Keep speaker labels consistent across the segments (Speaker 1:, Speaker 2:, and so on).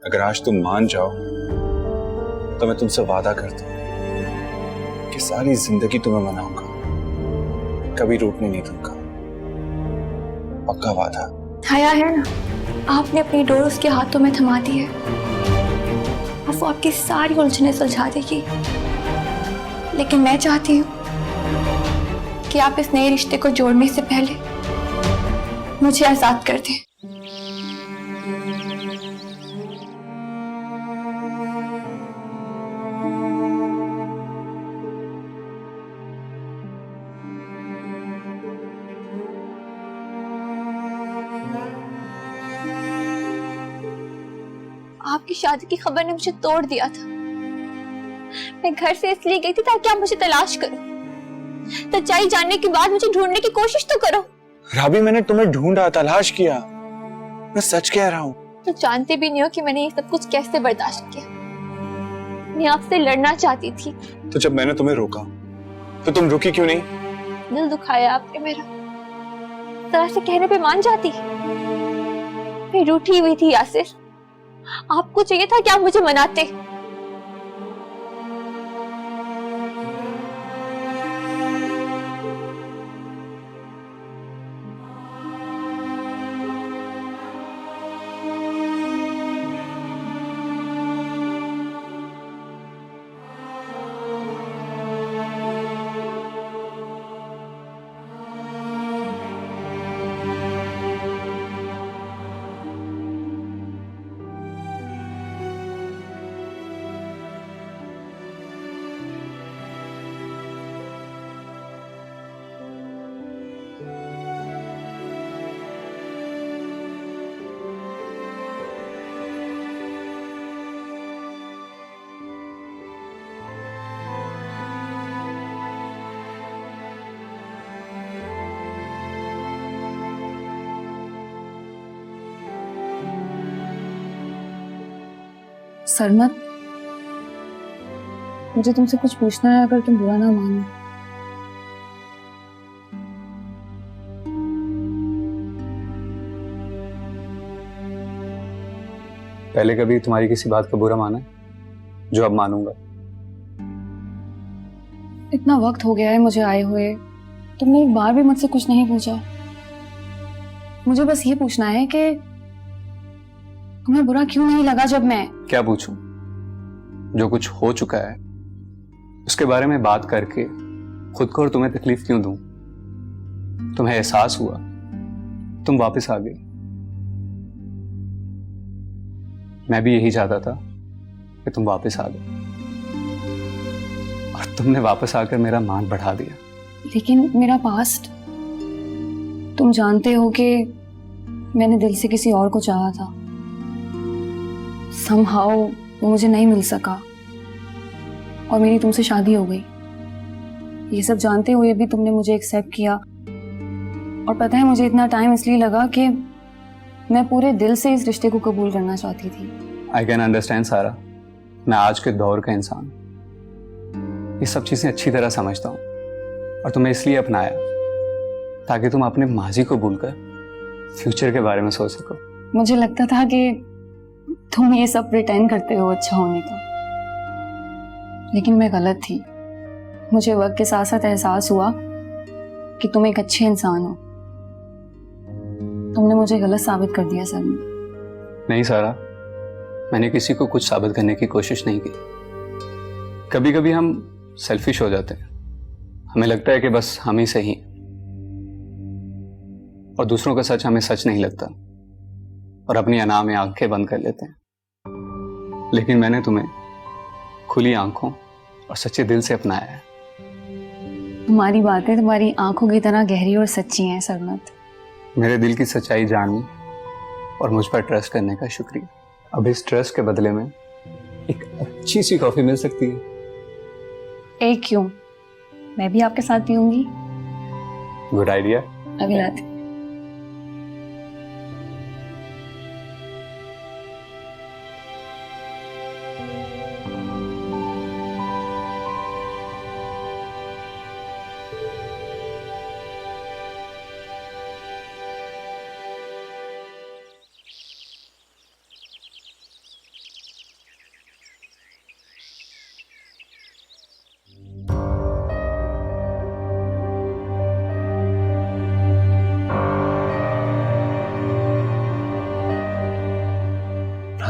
Speaker 1: अगर आज तुम मान जाओ तो मैं तुमसे वादा करता हूं कि सारी जिंदगी तुम्हें मनाऊंगा, कभी रूठने नहीं दूंगा। पक्का वादा।
Speaker 2: हया है ना, आपने अपनी डोर उसके हाथों में थमा दी है और वो आपकी सारी उलझनें सुलझा देगी। लेकिन मैं चाहती हूँ कि आप इस नए रिश्ते को जोड़ने से पहले मुझे आजाद कर दें। आपकी शादी की खबर ने मुझे तोड़ दिया था। मैं घर से इसलिए गई थी ताकि आप मुझे तलाश करो। सच्चाई जानने के बाद मुझे ढूंढने की कोशिश तो करो।
Speaker 1: राबी, मैंने तुम्हें ढूंढा, तलाश किया, मैं सच कह रहा हूँ।
Speaker 2: तो जानते भी नहीं हो कि मैंने ये सब कुछ कैसे बर्दाश्त किया। मैं आपसे लड़ना चाहती थी।
Speaker 1: तो जब मैंने तुम्हें रोका तो तुम रुकी क्यों नहीं?
Speaker 2: दिल दुखाया आपने मेरा। तरह से कहने पे मान जाती। मैं रूठी हुई थी यासिर। आपको चाहिए था कि आप मुझे मनाते।
Speaker 3: सरमत, मुझे तुमसे कुछ पूछना है, अगर तुम बुरा ना मानो।
Speaker 4: पहले कभी तुम्हारी किसी बात का बुरा माना है जो अब मानूंगा?
Speaker 3: इतना वक्त हो गया है मुझे आए हुए, तुमने एक बार भी मुझसे कुछ नहीं पूछा। मुझे बस ये पूछना है कि तुम्हें बुरा क्यों नहीं लगा जब मैं...
Speaker 4: क्या पूछूं? जो कुछ हो चुका है उसके बारे में बात करके खुद को और तुम्हें तकलीफ क्यों दूं? तुम्हें एहसास हुआ, तुम वापस आ गई। मैं भी यही चाहता था कि तुम वापस आ गए, और तुमने वापस आकर मेरा मान बढ़ा दिया।
Speaker 3: लेकिन मेरा पास्ट, तुम जानते हो कि मैंने दिल से किसी और को चाहा था। समहाउ वो मुझे नहीं मिल सका और मेरी तुमसे शादी हो गई। ये सब जानते हुए भी तुमने मुझे एक्सेप्ट किया, और पता है मुझे इतना टाइम इसलिए लगा कि मैं पूरे दिल से इस रिश्ते को कबूल करना चाहती थी।
Speaker 4: आई कैन अंडरस्टैंड सारा, मैं आज के दौर का इंसान ये सब चीजें अच्छी तरह समझता हूँ, और तुम्हें इसलिए अपनाया ताकि तुम अपने माजी को भूलकर फ्यूचर के बारे में सोच सको।
Speaker 3: मुझे लगता था कि तुम ये सब प्रिटेंड करते हो अच्छा होने का, लेकिन मैं गलत थी। मुझे वक्त के साथ साथ एहसास हुआ कि तुम एक अच्छे इंसान हो। तुमने मुझे गलत साबित कर दिया सर।
Speaker 4: नहीं सारा, मैंने किसी को कुछ साबित करने की कोशिश नहीं की। कभी कभी हम सेल्फिश हो जाते हैं, हमें लगता है कि बस हम ही सही, और दूसरों का सच हमें सच नहीं लगता, और अपनी अना में आंखें बंद कर लेते हैं। लेकिन मैंने तुम्हें खुली आंखों और सच्चे दिल से अपनाया है।
Speaker 3: तुम्हारी बातें तुम्हारी आंखों की तरह गहरी और सच्ची हैं सरमत।
Speaker 4: मेरे दिल की सच्चाई जानने और मुझ पर ट्रस्ट करने का शुक्रिया। अब इस ट्रस्ट के बदले में एक अच्छी सी कॉफी मिल सकती है।
Speaker 3: एक क्यों, मैं भी आपके साथ पीऊंगी।
Speaker 4: Good idea.
Speaker 3: अभी लाते।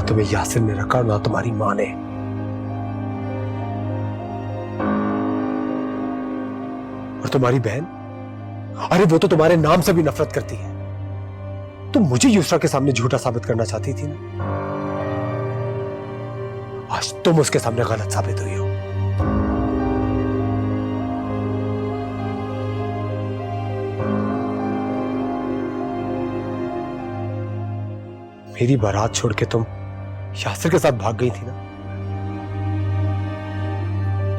Speaker 5: तुम्हें यासिर ने रखा और ना तुम्हारी माँ ने। और तुम्हारी बहन, अरे वो तो तुम्हारे नाम से भी नफरत करती है। तुम मुझे युसरा के सामने झूठा साबित करना चाहती थी ना, आज तुम उसके सामने गलत साबित हुई हो। मेरी बारात छोड़ के तुम यासिर के साथ भाग गई थी ना,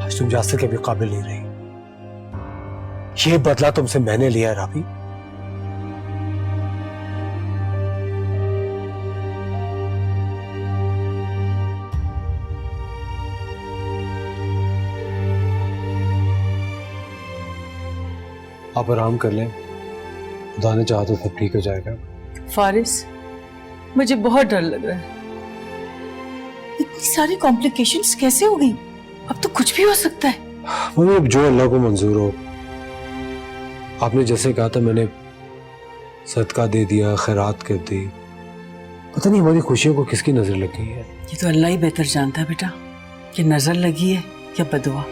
Speaker 5: आज तुम यासिर के भी काबिल नहीं रही। ये बदला तुमसे मैंने लिया राबी। आप आराम कर लें, खुदा ने चाहा तो सब ठीक हो जाएगा।
Speaker 6: फारिस, मुझे बहुत डर लग रहा है। इतनी सारी कॉम्प्लिकेशंस कैसे हो गई? अब तो कुछ भी हो सकता है।
Speaker 5: मम्मी, अब जो अल्लाह को मंजूर हो। आपने जैसे कहा था, मैंने सदका दे दिया, खैरात कर दी। पता नहीं हमारी खुशियों को किसकी नजर लग गई है।
Speaker 6: ये तो अल्लाह ही बेहतर जानता है बेटा, कि नजर लगी है या बदुआ।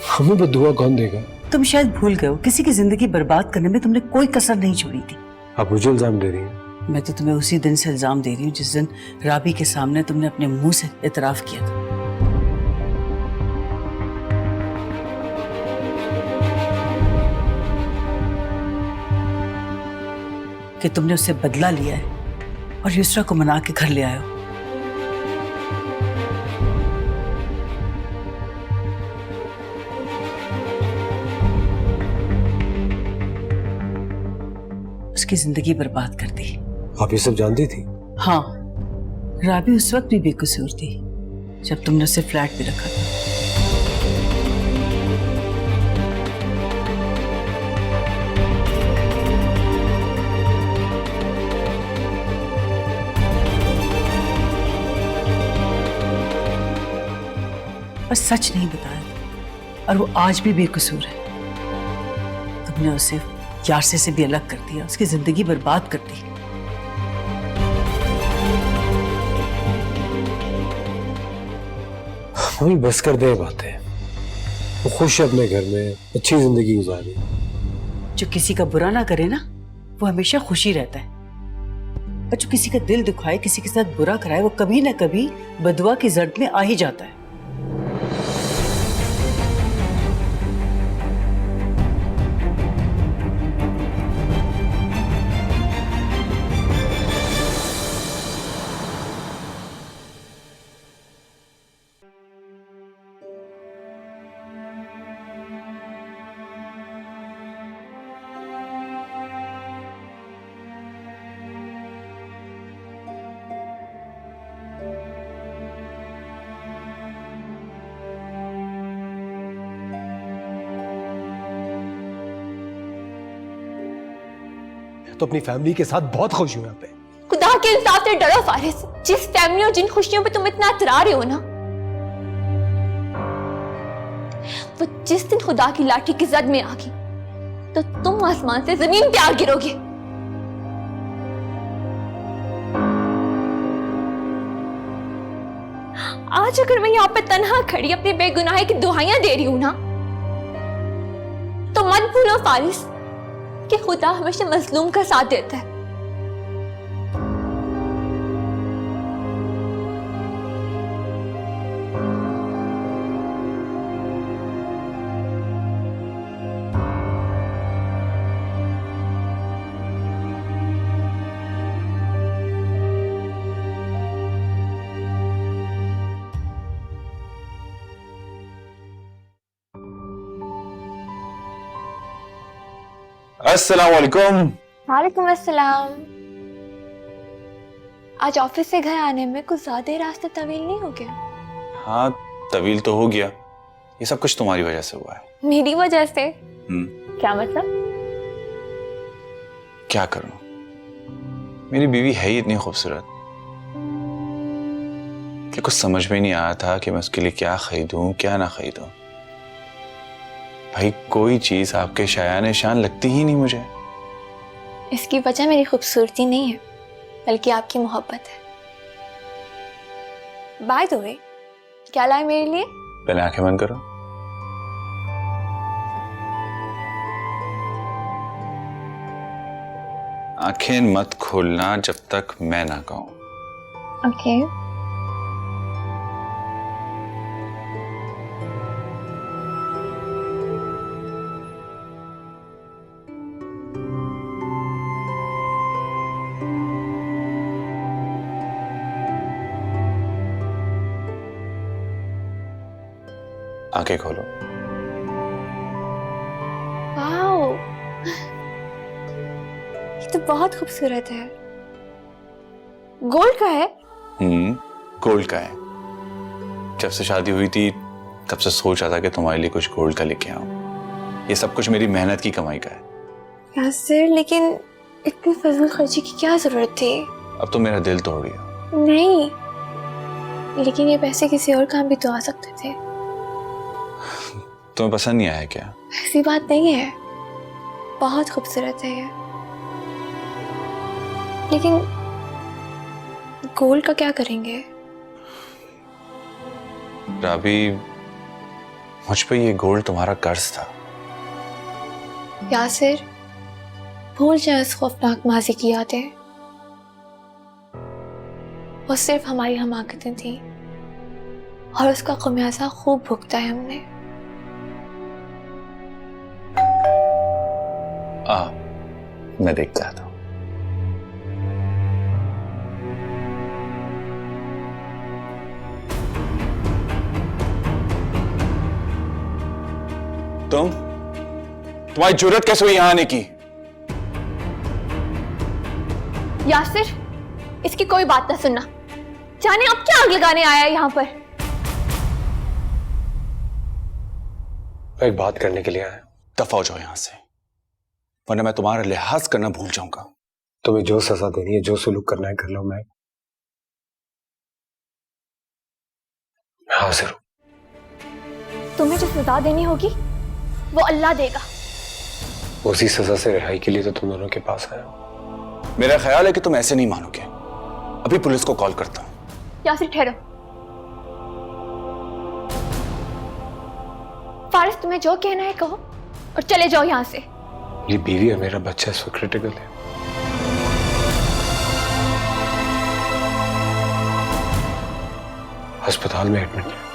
Speaker 5: हमें बदुआ कौन देगा?
Speaker 6: तुम शायद भूल गए हो, किसी की जिंदगी बर्बाद करने में तुमने कोई कसर नहीं छोड़ी थी।
Speaker 5: आप मुझे इल्जाम दे रही हैं?
Speaker 6: मैं तो तुम्हें उसी दिन से इल्जाम दे रही हूँ जिस दिन राबी के सामने तुमने अपने मुंह से इतराफ किया था। कि तुमने उससे बदला लिया है और युसरा को मना के घर ले आए हो। उसकी जिंदगी बर्बाद कर दी।
Speaker 5: आप ये सब जानती थी?
Speaker 6: हाँ, राबी उस वक्त भी बेकसूर थी जब तुमने उसे फ्लैट पे रखा था। बस सच नहीं बताया था और वो आज भी बेकसूर है। तुमने उसे यारसे से भी अलग कर दिया, उसकी जिंदगी बर्बाद कर दी।
Speaker 5: मम्मी, बस कर दे बातें। वो खुश है अपने घर में, अच्छी जिंदगी गुजार रही है।
Speaker 6: जो किसी का बुरा ना करे ना, वो हमेशा खुशी रहता है। और जो किसी का दिल दुखाए, किसी के साथ बुरा कराए, वो कभी ना कभी बदुआ की जर्द में आ ही जाता है।
Speaker 5: तो अपनी फैमिली के साथ बहुत खुश हूं यहाँ पे।
Speaker 2: खुदा के इंसाफ से डरो फारिस। जिस फैमिली और जिन खुशियों पे तुम इतना इतरा रहे हो ना, वो जिस दिन खुदा की लाठी की जद में आ गई तो तुम आसमान से जमीन पे आ गिरोगे। आज अगर मैं यहाँ पे तन्हा खड़ी अपनी बेगुनाही की दुहाइयां दे रही हूं ना, तो मत भूलो फारिस कि खुदा हमेशा मजलूम का साथ देता है।
Speaker 1: अस्सलाम वालेकुम।
Speaker 2: वालेकुम अस्सलाम। आज ऑफिस से घर आने में कुछ ज्यादा रास्ता तवील नहीं हो गया?
Speaker 1: हाँ, तवील तो हो गया। ये सब कुछ तुम्हारी वजह से हुआ है।
Speaker 2: मेरी वजह से? क्या मतलब?
Speaker 1: क्या करूं, मेरी बीवी है ही इतनी खूबसूरत कि कुछ समझ में नहीं आया था कि मैं उसके लिए क्या खरीदूं क्या ना खरीदूं। भाई, कोई चीज आपके शायान शान लगती ही नहीं मुझे।
Speaker 2: इसकी वजह मेरी खूबसूरती नहीं है, बल्कि आपकी मोहब्बत है। बाय द वे, क्या लाए मेरे लिए?
Speaker 1: पहले आंखें बंद करो। आंखें मत खोलना जब तक मैं ना कहूं।
Speaker 2: ओके।
Speaker 1: आंखें खोलो।
Speaker 2: वाओ, ये तो बहुत खूबसूरत है। गोल्ड का है?
Speaker 1: गोल्ड का है। जब से शादी हुई थी तब से सोचा था कि तुम्हारे लिए कुछ गोल्ड का लेके आऊं। ये सब कुछ मेरी मेहनत की कमाई का है।
Speaker 2: यासिर, लेकिन इतनी फजूल खर्ची की क्या जरूरत थी?
Speaker 1: अब तो मेरा दिल तोड़ दिया।
Speaker 2: नहीं, लेकिन ये पैसे किसी और काम भी तो आ सकते थे।
Speaker 1: तुम्हें पसंद नहीं आया क्या?
Speaker 2: ऐसी बात नहीं है, बहुत खूबसूरत है ये। लेकिन गोल्ड का क्या करेंगे?
Speaker 1: राबी, मुझ पे ये गोल्ड तुम्हारा कर्ज था।
Speaker 2: यासिर, भूल जाए उस खौफनाक माजी की यादें। वो सिर्फ हमारी हमाकतें थी और उसका खमियाजा खूब भुगता है हमने।
Speaker 1: मैं देखता था। तुम्हारी जरूरत कैसे हुई यहां आने की?
Speaker 2: यासिर, इसकी कोई बात ना सुनना। जाने अब क्या आग लगाने आया है यहाँ पर?
Speaker 5: मैं एक बात करने के लिए आया।
Speaker 1: दफा हो जाओ यहां से, वरना मैं तुम्हारा लिहाज करना भूल जाऊंगा।
Speaker 5: तुम्हें जो सजा देनी है, जो सुलूक करना है कर लो। मैं हाजिर हूं।
Speaker 2: तुम्हें जो सजा देनी होगी वो अल्लाह देगा।
Speaker 5: उसी सजा से रिहाई के लिए तो तुम दोनों के पास आया हूं।
Speaker 1: मेरा ख्याल है कि तुम ऐसे नहीं मानोगे। अभी पुलिस को कॉल करता हूं।
Speaker 2: यासिर ठहरो। फारिस, तुम्हें जो कहना है कहो और चले जाओ यहाँ से।
Speaker 5: मेरी बीवी और मेरा बच्चा इस वक्त क्रिटिकल है। अस्पताल में एडमिट है।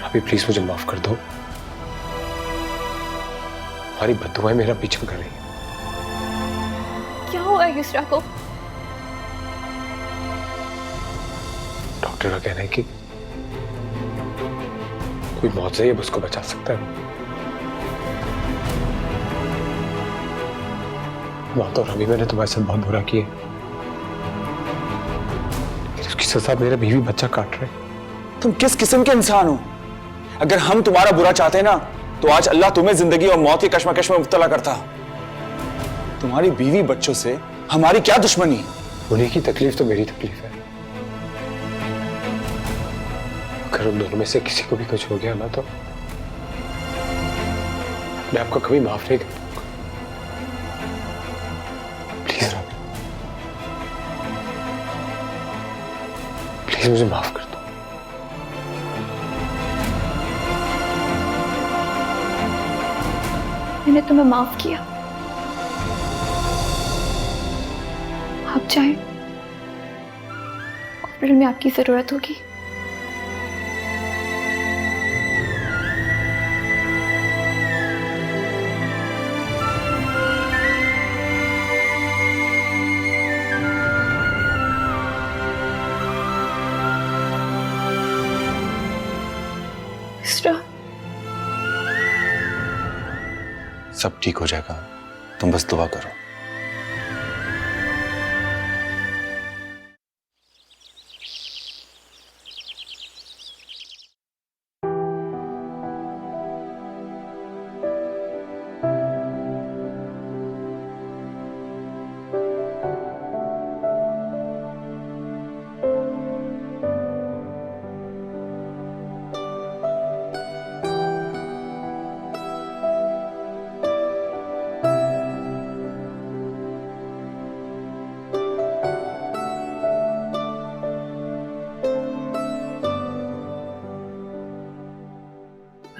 Speaker 5: अभी प्लीज मुझे माफ कर दो। हमारी बद्दुआएं मेरा पीछा कर रही हैं।
Speaker 2: क्या हुआ युसरा को?
Speaker 5: डॉक्टर का कहना है कि कोई मौत से ही अब उसको बचा सकता है। बात और अभी मैंने तुम्हारे साथ बहुत बुरा किया, लेकिन उसकी सजा मेरा बीवी बच्चा काट रहे।
Speaker 1: तुम किस किस्म के इंसान हो? अगर हम तुम्हारा बुरा चाहते ना तो आज अल्लाह तुम्हें जिंदगी और मौत की कश्मकश में मुब्तला करता। तुम्हारी बीवी बच्चों से हमारी क्या दुश्मनी?
Speaker 5: उन्हीं की तकलीफ तो मेरी तकलीफ है। अगर उन दोनों में से किसी को भी कुछ हो गया ना तो मैं आपको कभी माफ नहीं कर पाऊंगा। प्लीज राबी, प्लीज मुझे माफ कर दो।
Speaker 2: मैंने तुम्हें माफ किया। आप जाएं, हॉस्पिटल में आपकी जरूरत होगी।
Speaker 1: सब ठीक हो जाएगा, तुम बस दुआ करो।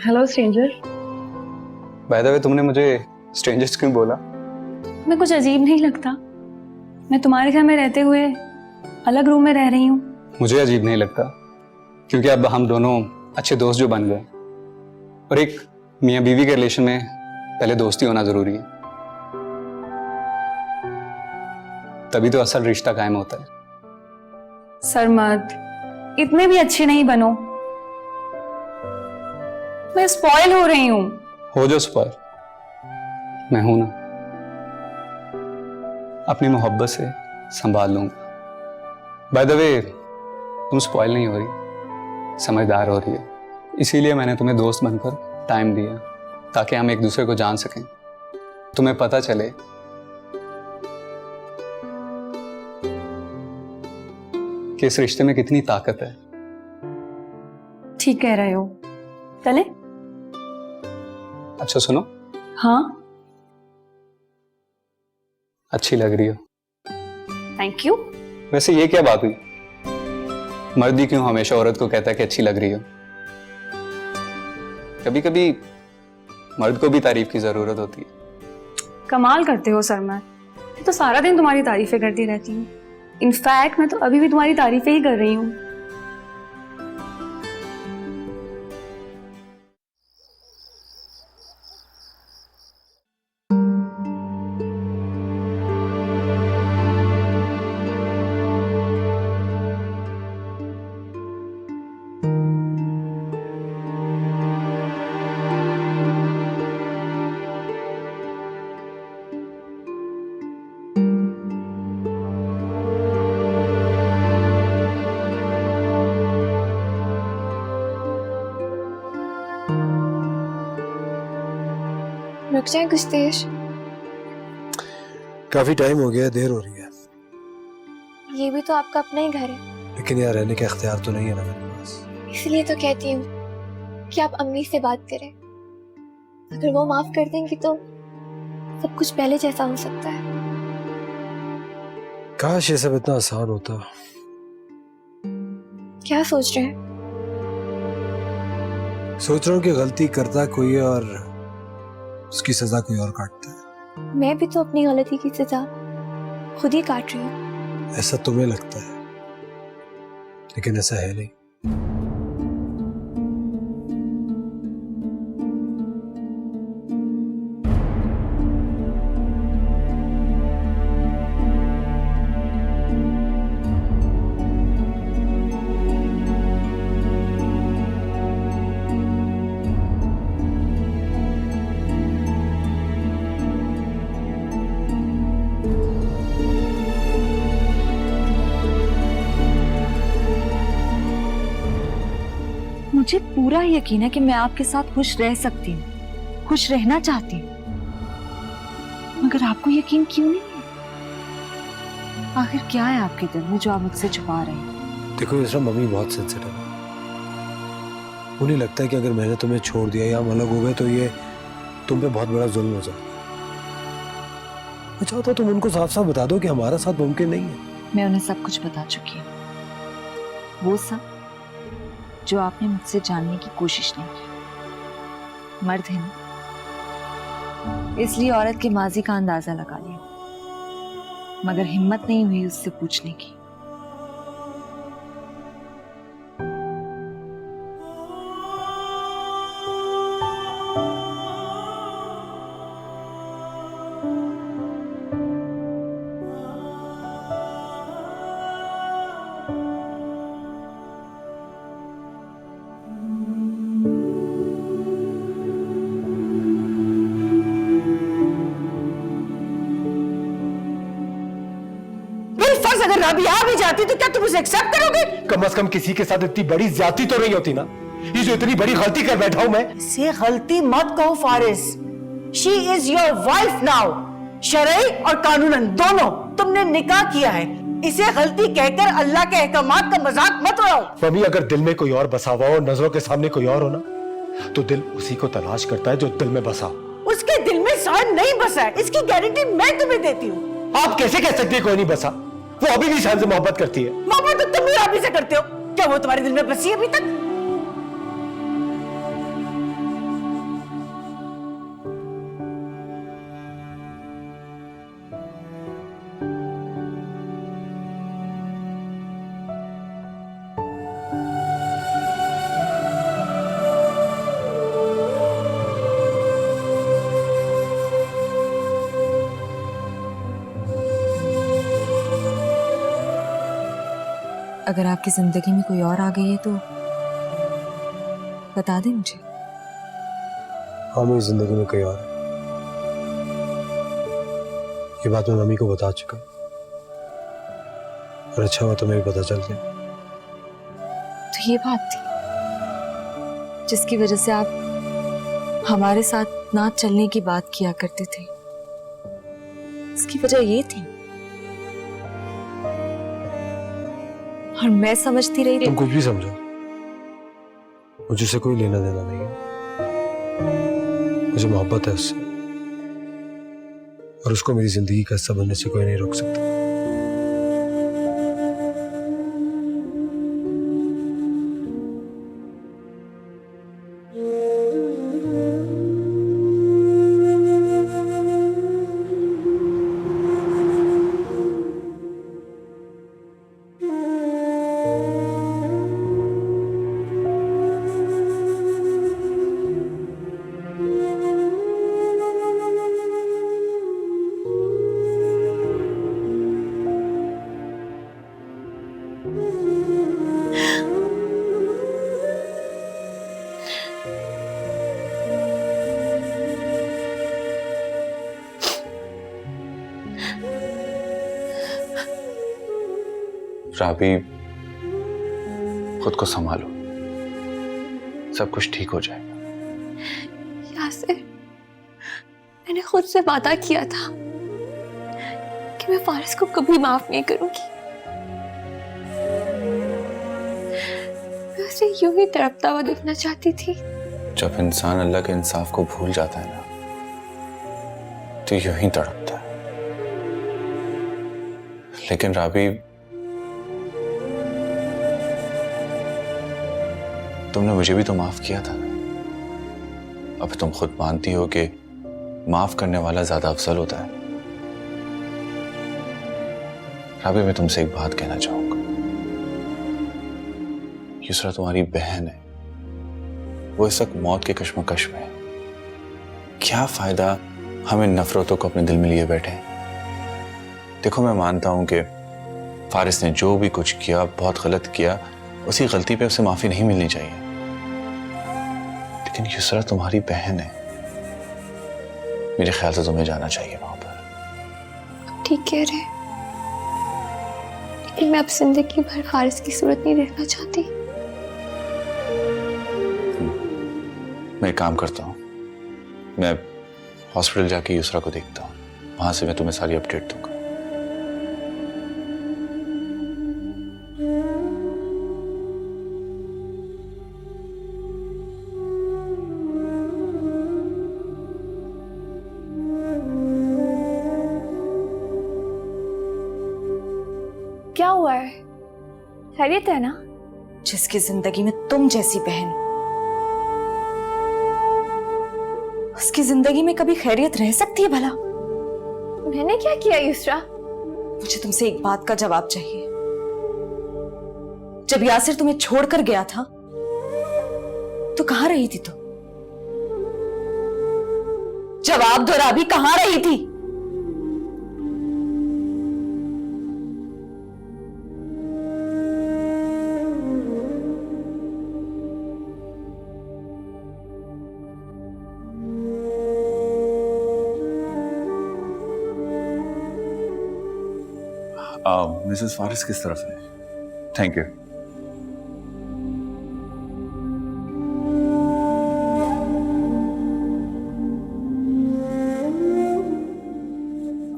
Speaker 3: Hello stranger.
Speaker 4: By the way, तुमने मुझे स्ट्रेंजर्स क्यों बोला?
Speaker 3: मैं कुछ अजीब नहीं लगता? मैं तुम्हारे घर में रहते हुए अलग रूम में रह रही हूँ।
Speaker 4: मुझे अजीब नहीं लगता, क्योंकि अब हम दोनों अच्छे दोस्त जो बन गए, और एक मियाँ बीवी के रिलेशन में पहले दोस्ती होना जरूरी है, तभी तो असल रिश्ता कायम होता है।
Speaker 3: सरमद, इतने भी अच्छे नहीं बनो, मैं स्पॉइल हो रही हूँ।
Speaker 4: हो जो स्पॉइल, मैं हूं ना, अपनी मोहब्बत से संभाल लूंगा। बाय द वे, तुम स्पॉइल नहीं हो रही, समझदार हो रही है। इसीलिए मैंने तुम्हें दोस्त बनकर टाइम दिया, ताकि हम एक दूसरे को जान सकें, तुम्हें पता चले कि इस रिश्ते में कितनी ताकत है।
Speaker 3: ठीक कह रहे हो। चले?
Speaker 4: अच्छा सुनो,
Speaker 3: हाँ,
Speaker 4: अच्छी लग रही हो।
Speaker 3: Thank you.
Speaker 4: वैसे ये क्या बात हुई? मर्द ही क्यों हमेशा औरत को कहता है कि अच्छी लग रही हो? कभी कभी मर्द को भी तारीफ की जरूरत होती है।
Speaker 3: कमाल करते हो सरमद, मैं तो सारा दिन तुम्हारी तारीफें करती रहती हूँ। इनफैक्ट मैं तो अभी भी तुम्हारी तारीफें ही कर रही हूँ।
Speaker 2: रुक जाए कुछ देर।
Speaker 5: काफी टाइम हो गया, देर हो रही है।
Speaker 2: ये भी तो आपका अपना ही घर है,
Speaker 5: लेकिन यहाँ रहने का इख्तियार तो नहीं है ना मेरे पास।
Speaker 2: इसलिए तो कहती हूँ कि आप अम्मी से बात करें। अगर वो माफ कर देंगी तो सब कुछ पहले जैसा हो सकता है।
Speaker 5: काश ये सब इतना आसान होता।
Speaker 2: क्या सोच रहे हैं?
Speaker 5: सोच रहा हूँ कि गलती करता कोई है और उसकी सजा कोई और काटता है।
Speaker 2: मैं भी तो अपनी गलती की सजा खुद ही काट रही हूँ।
Speaker 5: ऐसा तुम्हें लगता है, लेकिन ऐसा है नहीं।
Speaker 7: मुझे पूरा यकीन है कि मैं आपके साथ खुश रह सकती हूँ, खुश रहना चाहती हूँ, मगर आपको यकीन क्यों नहीं है? आखिर क्या है आपके दिल में जो आप मुझसे छुपा रहे हैं?
Speaker 5: देखो इसरा, मम्मी बहुत सेंसिटिव है। उन्हें लगता है कि अगर मैंने तुम्हें छोड़ दिया या हम अलग हो गए तो ये तुम पे बहुत बड़ा जुल्म हो जाएगा। मैं चाहता हूं तुम उनको साफ साफ बता दो कि हमारा साथ मुमकिन नहीं है।
Speaker 7: मैं उन्हें सब कुछ बता चुकी हूँ, वो सब जो आपने मुझसे जानने की कोशिश नहीं की। मर्द है ना, इसलिए औरत के माजी का अंदाजा लगा लिया, मगर हिम्मत नहीं हुई उससे पूछने की।
Speaker 6: अगर राबिया भी जाती तो क्या तुम उसे एक्सेप्ट करोगे?
Speaker 5: कम से कम किसी के साथ इतनी बड़ी ज्यादती तो नहीं होती ना। ये जो इतनी बड़ी गलती कर बैठा हूं मैं।
Speaker 6: इसे गलती मत कहो Faris. She is your wife now. शरई और कानूनन दोनों तुमने निकाह किया है। इसे गलती कहकर अल्लाह के अहकामात का मजाक मत उड़ाओ।
Speaker 5: मम्मी, अगर दिल में कोई और बसा हुआ हो, नजरों के सामने कोई और हो ना, तो दिल उसी को तलाश करता है जो दिल में बसा।
Speaker 6: उसके दिल में शान नहीं बसा है, इसकी गारंटी मैं तुम्हें देती हूँ।
Speaker 5: आप कैसे कह सकते हैं कोई नहीं बसा? वो अभी भी शान से मोहब्बत करती है।
Speaker 6: मोहब्बत तो तुम भी राबी से करते हो। क्या वो तुम्हारे दिल में बसी है अभी तक?
Speaker 7: अगर आपकी जिंदगी में कोई और आ गई है तो बता दें मुझे।
Speaker 5: हाँ, मेरी जिंदगी में कोई और है। ये बात मैं मम्मी को बता चुका, और अच्छा हुआ तुम्हें भी पता चल गया।
Speaker 7: तो ये बात थी जिसकी वजह से आप हमारे साथ ना चलने की बात किया करते थे। इसकी वजह ये थी और मैं समझती रही।
Speaker 5: तुम कुछ भी समझो, मुझे उससे कोई लेना देना नहीं है। मुझे मोहब्बत है उससे, और उसको मेरी जिंदगी का हिस्सा बनने से कोई नहीं रोक सकता।
Speaker 1: राबी, खुद को संभालो, सब कुछ ठीक हो जाएगा।
Speaker 2: यासिर, मैंने खुद से वादा किया था कि मैं फारिस को कभी माफ नहीं करूंगी। मैं उसे यूं ही तड़पता हुआ देखना चाहती थी।
Speaker 1: जब इंसान अल्लाह के इंसाफ को भूल जाता है ना, तो यूं ही तड़पता है। लेकिन राबी, तुमने मुझे भी तो माफ किया था ना। अब तुम खुद मानती हो कि माफ करने वाला ज्यादा अफजल होता है। राबी, मैं तुमसे एक बात कहना चाहूंगा। युसरा तुम्हारी बहन है, वो इस वक्त मौत के कश्मकश में है। क्या फायदा हमें नफरतों को अपने दिल में लिए बैठे हैं। देखो, मैं मानता हूं कि फारिस ने जो भी कुछ किया बहुत गलत किया, उसी गलती पे उसे माफी नहीं मिलनी चाहिए। लेकिन युसरा तुम्हारी बहन है, मेरे ख्याल से तुम्हें जाना चाहिए वहां पर।
Speaker 2: ठीक कह रहे, लेकिन मैं अब जिंदगी भर फारिस की सूरत नहीं देखना चाहती।
Speaker 1: मैं एक काम करता हूँ, मैं हॉस्पिटल जाके युसरा को देखता हूँ, वहां से मैं तुम्हें सारी अपडेट दूंगा।
Speaker 2: क्या हुआ है? खैरियत है ना?
Speaker 7: जिसकी जिंदगी में तुम जैसी बहन, उसकी जिंदगी में कभी खैरियत रह सकती है भला?
Speaker 2: मैंने क्या किया युसरा?
Speaker 7: मुझे तुमसे एक बात का जवाब चाहिए। जब यासिर तुम्हें छोड़कर गया था तो कहां रही थी तुम? जवाब दो राबी, कहां रही थी?
Speaker 1: मिसेस फारिस किस तरफ है? Thank you.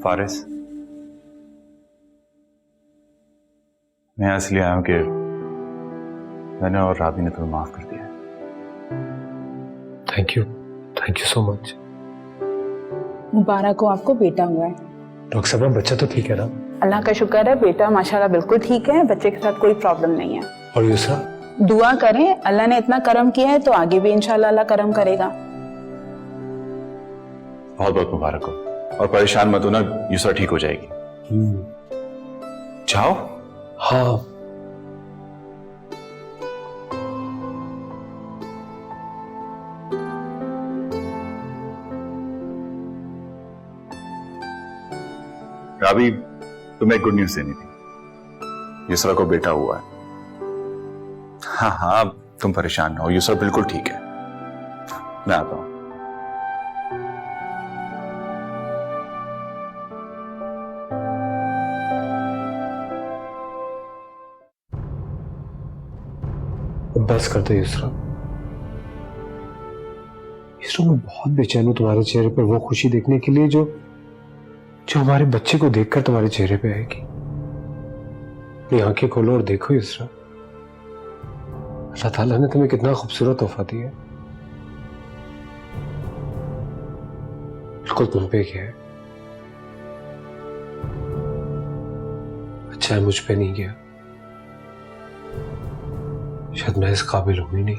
Speaker 1: फारिस, मैं इसलिए आया हूं कि मैंने और राबी ने तुम्हें माफ कर दिया।
Speaker 5: Thank you so much.
Speaker 8: मुबारक हो, आपको बेटा हुआ है।
Speaker 5: डॉक्टर साहब, बच्चा तो ठीक है ना?
Speaker 8: अल्लाह का शुक्र है, बेटा माशाल्लाह बिल्कुल ठीक है। बच्चे के साथ कोई प्रॉब्लम नहीं है।
Speaker 5: और युसरा?
Speaker 8: दुआ करें, अल्लाह ने इतना करम किया है तो आगे भी इंशाल्लाह अल्लाह करम करेगा।
Speaker 1: बहुत बहुत मुबारक हो, और परेशान मत होना, युसरा ठीक हो जाएगी। जाओ।
Speaker 5: हाँ,
Speaker 1: राबी, तुम्हें एक गुड न्यूज देनी थी। युसरा को बेटा हुआ है। हाँ हाँ, तुम परेशान ना हो, ये सब बिल्कुल ठीक है। मैं आता हूँ।
Speaker 5: बस कर दो युसरा। युसरा, मैं बहुत बेचैन हूं तुम्हारे चेहरे पर वो खुशी देखने के लिए जो जो हमारे बच्चे को देखकर तुम्हारे चेहरे पे आएगी। अपनी आंखें खोलो और देखो युसरा, अल्लाह ताला ने तुम्हें कितना खूबसूरत तोहफा दिया है। बिल्कुल तुम पे गया है, अच्छा है मुझ पे नहीं गया। शायद मैं इस काबिल हूं ही नहीं।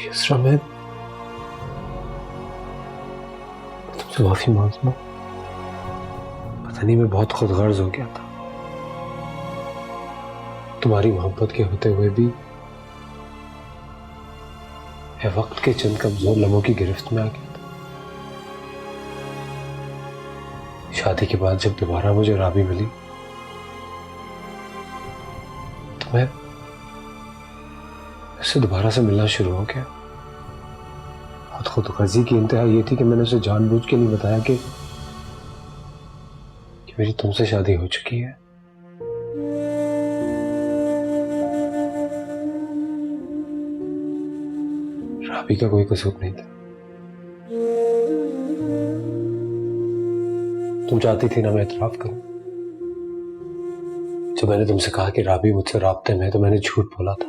Speaker 5: युसरा, मैं तुमसे माफी मांगता हूं। पता नहीं, मैं बहुत खुदगर्ज हो गया था। तुम्हारी मोहब्बत के होते हुए भी मैं वक्त के चंद कमजोर लम्हों की गिरफ्त में आ गया था। शादी के बाद जब दोबारा मुझे राबी मिली तो मैं उससे दोबारा से मिलना शुरू हो गया। खुदगर्जी की इंतहा ये थी कि मैंने उसे जानबूझ के नहीं बताया कि मेरी तुमसे शादी हो चुकी है। राबी का कोई कसूर नहीं था। तुम चाहती थी ना मैं इतराफ करूं। जब मैंने तुमसे कहा कि राबी मुझसे राब्ते में है तो मैंने झूठ बोला था।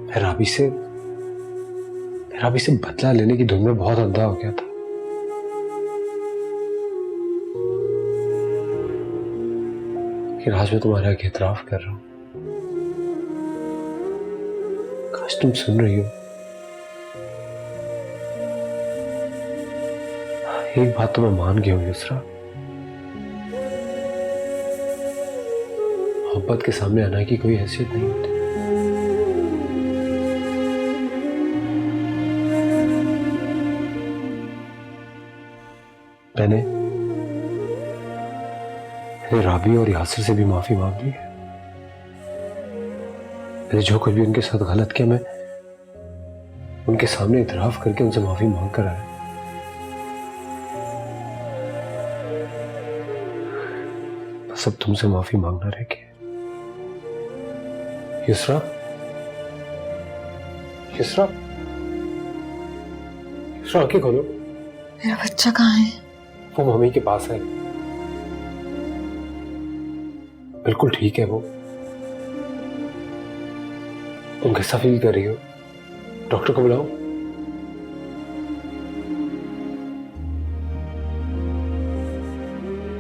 Speaker 5: मैं राबी से बदला लेने की धुन में बहुत अंधा हो गया था। लेकिन आज मैं तुम्हारे आगे इतराफ कर रहा हूं। काश तुम सुन रही हो। एक बात तो मैं मान गया हूं युसरा, मोहब्बत के सामने आना की कोई हैसियत नहीं होती। मैंने राबी और यासिर से भी माफी मांग ली है। मैंने जो कुछ भी उनके साथ गलत किया मैं उनके सामने इतराफ करके उनसे माफी मांग कर आया। बस अब तुमसे माफी मांगना रह गया। युसरा, युसरा, युसरा, आंखें खोलो।
Speaker 2: मेरा बच्चा कहाँ है?
Speaker 5: वो मम्मी के पास है, बिल्कुल ठीक है वो। तुम कैसा फील कर रही हो? डॉक्टर को बुलाओ।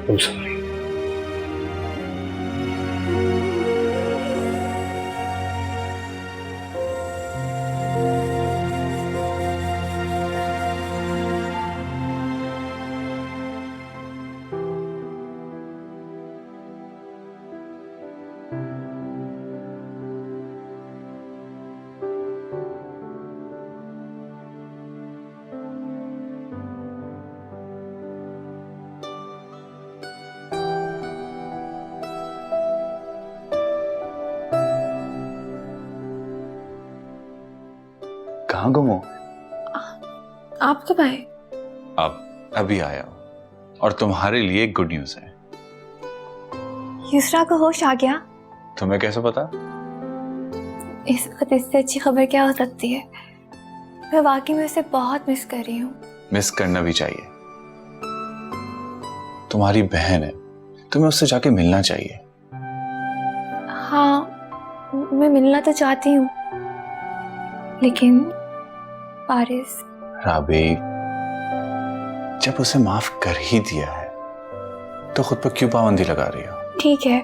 Speaker 5: I'm sorry.
Speaker 1: कहाँ गुम हो?
Speaker 2: आप कब आए?
Speaker 1: अब अभी आया हूं और तुम्हारे लिए एक गुड न्यूज है।
Speaker 2: युसरा को होश आ गया?
Speaker 1: तुम्हें कैसे पता?
Speaker 2: इस वक्त इससे अच्छी खबर क्या हो सकती है? मैं वाकई में उसे बहुत मिस कर रही हूँ।
Speaker 1: मिस करना भी चाहिए। तुम्हारी बहन है, तुम्हें उससे जाके मिलना चाहिए।
Speaker 2: हाँ, मैं मिलना तो चाहती हूँ, लेकिन फारिस।
Speaker 1: राबी, जब उसे माफ कर ही दिया है तो खुद पर क्यों पाबंदी लगा रही हो?
Speaker 2: ठीक है,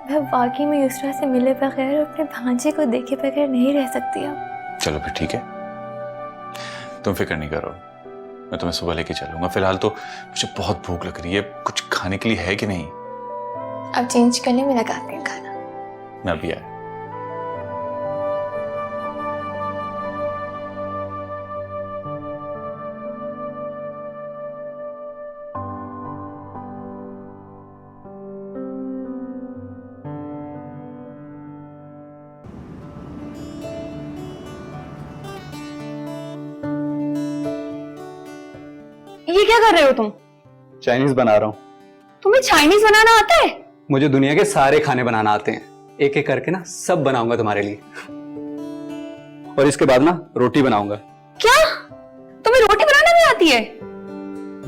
Speaker 2: मैं वाकई में युसरा से मिले बगैर अपने भांजे को देखे बगैर नहीं रह सकती अब।
Speaker 1: चलो फिर ठीक है, तुम फिक्र नहीं करो, मैं तुम्हें सुबह लेके चलूंगा। फिलहाल तो मुझे बहुत भूख लग रही है, कुछ खाने के लिए है कि नहीं?
Speaker 2: अब चेंज करने में लगाते हैं खाना।
Speaker 1: मैं अभी आया।
Speaker 3: क्या कर रहे हो तुम?
Speaker 4: चाइनीज बना रहा हूँ।
Speaker 3: तुम्हें चाइनीज बनाना आता है?
Speaker 4: मुझे दुनिया के सारे खाने बनाना आते हैं, एक एक करके ना सब बनाऊंगा तुम्हारे लिए। और इसके बाद ना रोटी बनाऊंगा।
Speaker 3: क्या तुम्हें रोटी बनाना भी आती है?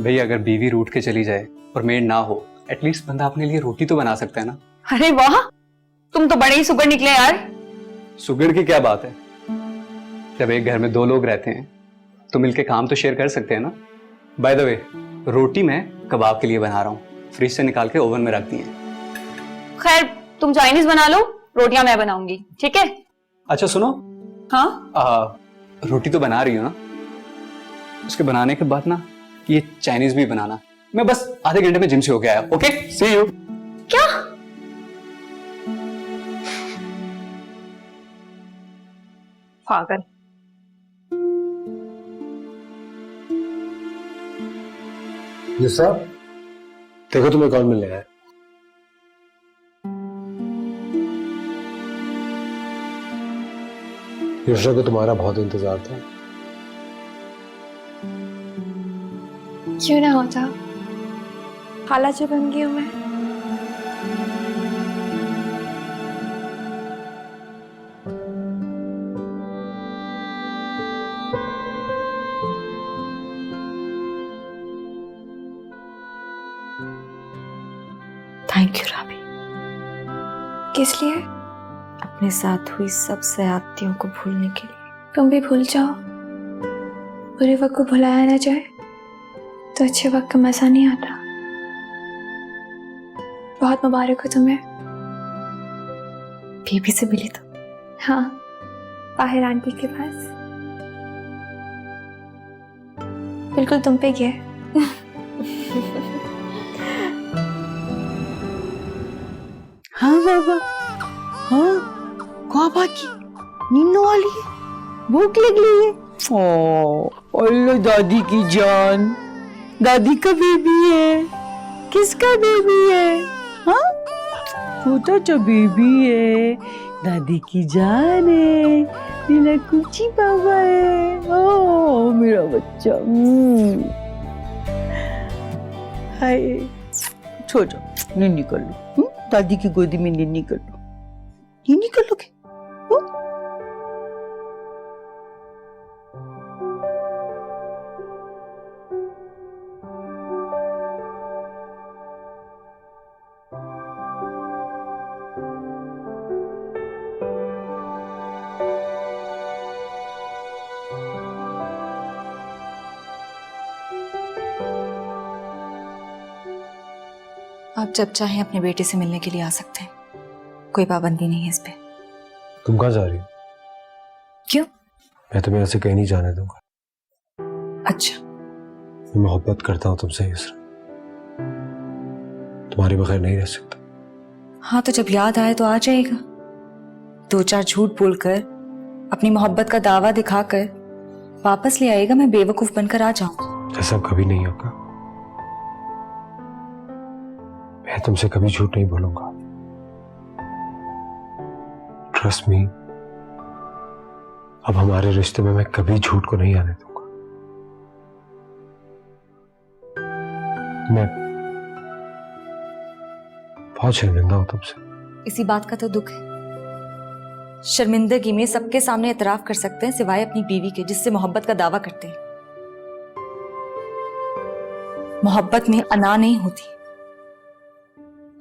Speaker 4: भाई अगर बीवी रूठ के चली जाए और मेड ना हो, एटलीस्ट बंदा अपने लिए रोटी तो बना सकता है ना।
Speaker 3: अरे वाह, तुम तो बड़े ही सुगर निकले यार।
Speaker 4: सुगड़ की क्या बात है, जब एक घर में 2 लोग रहते हैं तो मिलके काम तो शेयर कर सकते हैं ना। बाय द वे, रोटी मैं कबाब के लिए बना रहा हूँ, फ्रिज से निकाल के ओवन में रख दी है।
Speaker 3: खैर तुम चाइनीज बना लो, रोटियां मैं बनाऊंगी, ठीक है?
Speaker 4: अच्छा सुनो,
Speaker 3: हाँ
Speaker 4: रोटी तो बना रही हो ना, उसके बनाने के बाद ना ये चाइनीज भी बनाना। मैं बस आधे घंटे में जिम से होके आया। Okay, see you.
Speaker 3: क्या? पागल।
Speaker 5: ये सब देखो तुम्हें कौन मिलने आया है। युष्रा को तुम्हारा बहुत इंतजार था।
Speaker 2: क्यों ना होता, खाला जो बन गई हूं मैं।
Speaker 7: थैंक यू राबी,
Speaker 2: किस लिए?
Speaker 7: अपने साथ हुई सब ज्यादतियों को भूलने के लिए।
Speaker 2: तुम भी भूल जाओ, बुरे वक्त को भुलाया ना जाए तो अच्छे वक्त का मजा नहीं आता। बहुत मुबारक हो तुम्हें।
Speaker 7: बेबी से मिली तो?
Speaker 2: हाँ, बाहर आंटी के पास, बिल्कुल तुम पे गया।
Speaker 6: हाँ बाबा, हाँ बाबा की नींद वाली है, भूख लग रही है। ओ अल्लाह, दादी की जान, दादी का बेबी है। किसका बेबी है? हाँ, छोटा सा बेबी है, दादी की जान है, मेरा कुची बाबा है। ओ मेरा बच्चा। हाय, छोड़ो, नींद निकल लो। दादी की गोदी में नींद निकल लो। नींद निकल लोगे?
Speaker 7: आप जब चाहें अपने बेटे से मिलने के लिए आ सकते हैं, कोई पाबंदी नहीं है इस पे।
Speaker 5: तुम कहाँ जा रही हो?
Speaker 7: क्यों?
Speaker 5: मैं तुम्हें ऐसे कहीं नहीं जाने दूंगा।
Speaker 7: अच्छा,
Speaker 5: मैं मोहब्बत करता हूँ तुमसे युसरा, तुम्हारे बगैर नहीं रह सकता।
Speaker 7: हाँ तो जब याद आए तो आ जाएगा। 2-4 झूठ बोलकर अपनी मोहब्बत का दावा दिखाकर वापस ले आएगा, मैं बेवकूफ बनकर आ जाऊं।
Speaker 5: ऐसा कभी नहीं होगा, मैं तुमसे कभी झूठ नहीं बोलूंगा। ट्रस्ट मी, अब हमारे रिश्ते में मैं कभी झूठ को नहीं आने दूंगा। मैं बहुत शर्मिंदा हूं तुमसे।
Speaker 7: इसी बात का तो दुख है। शर्मिंदगी में सबके सामने एतराफ कर सकते हैं सिवाय अपनी बीवी के, जिससे मोहब्बत का दावा करते हैं। मोहब्बत में अना नहीं होती,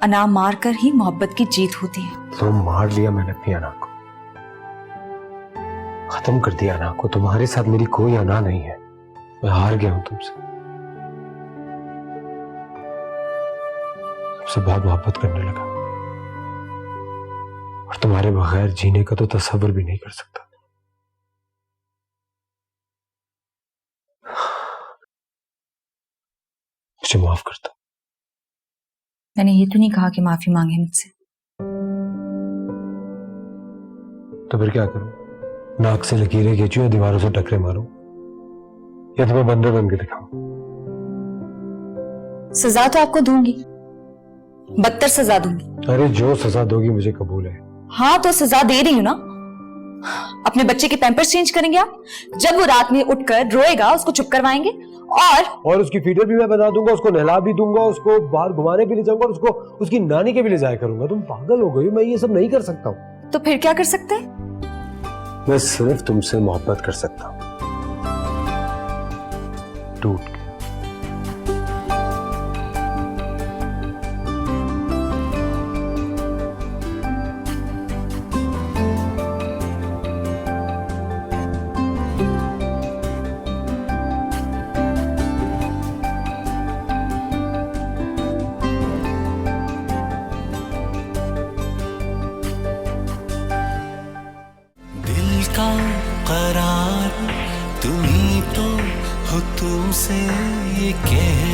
Speaker 7: अना मारकर ही मोहब्बत की जीत होती है।
Speaker 5: तो मार लिया मैंने अपनी अना को, खत्म कर दिया अना को। तुम्हारे साथ मेरी कोई अना नहीं है, मैं हार गया हूं तुमसे बहुत मोहब्बत करने लगा, और तुम्हारे बगैर जीने का तो तस्वर भी नहीं कर सकता। मुझे माफ कर दो।
Speaker 7: मैंने ये तो नहीं कहा कि माफी मांगे मुझसे।
Speaker 5: तो फिर क्या करूं? नाक से लकीरें खींचूं या दीवारों से टकरे मारूं, या तुम्हें बंदर बन के दिखाऊं?
Speaker 7: सजा तो आपको दूंगी, बदतर सजा दूंगी।
Speaker 5: अरे जो सजा दोगी मुझे कबूल है।
Speaker 7: हाँ तो सजा दे रही हूं ना। अपने बच्चे के पैम्पर्स चेंज करेंगे आप। जब वो रात में उठकर रोएगा उसको चुप करवाएंगे,
Speaker 5: और उसकी फीडर भी मैं बना दूंगा, उसको नहला भी दूंगा, उसको बाहर घुमाने भी ले जाऊंगा और उसको उसकी नानी के भी ले जाया करूंगा। तुम पागल हो गई हो, मैं ये सब नहीं कर सकता हूँ।
Speaker 2: तो फिर क्या कर सकते हैं?
Speaker 5: मैं सिर्फ तुमसे मोहब्बत कर सकता हूँ, टूट के।
Speaker 9: दिल का करार तुम्ही तो हो, तुमसे ये कह